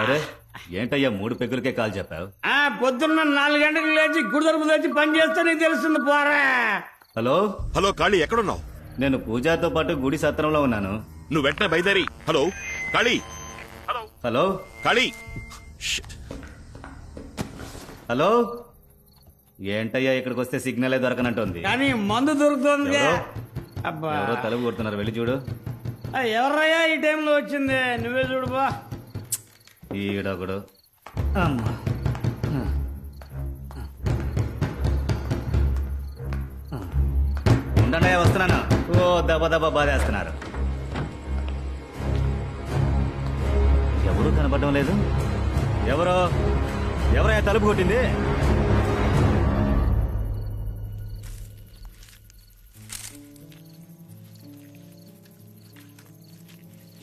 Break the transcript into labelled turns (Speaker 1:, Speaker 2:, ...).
Speaker 1: అరే ఏంటయ్యా 3 పెగ్గులకే కాల్ చెప్పావు?
Speaker 2: పొద్దున్న 4 గంటలకు లేచి గుడి తరపు తెచ్చి పని చేస్తే నీకు తెలుస్తుంది పోరా.
Speaker 1: హలో
Speaker 3: హలో కాళీ, ఎక్కడున్నావు?
Speaker 1: నేను పూజాతో పాటు గుడి సత్రంలో ఉన్నాను.
Speaker 3: నువ్వు వెంటనే బయలుదేరి. హలో కాళీ,
Speaker 1: హలో
Speaker 3: కాళీ.
Speaker 1: హలో ఏంటయ్యా ఇక్కడికి వస్తే సిగ్నలే దొరకనంటుంది.
Speaker 2: కానీ మందు దొరుకుతుంది.
Speaker 1: ఎవరో?
Speaker 2: అబ్బా
Speaker 1: ఎవరో తలుపు కొడుతున్నారు, వెళ్ళి చూడు.
Speaker 2: ఎవర్రయ్యా ఈ టైంలో వచ్చింది? నువ్వే చూడు బా.
Speaker 1: ఈడొకడు. అమ్మా ఉండండి, వస్తున్నాను. ఓ దెబ్బ దెబ్బ బాధేస్తున్నారు. ఎవరు కనపడడం లేదు. ఎవరో తలుపు కొట్టింది?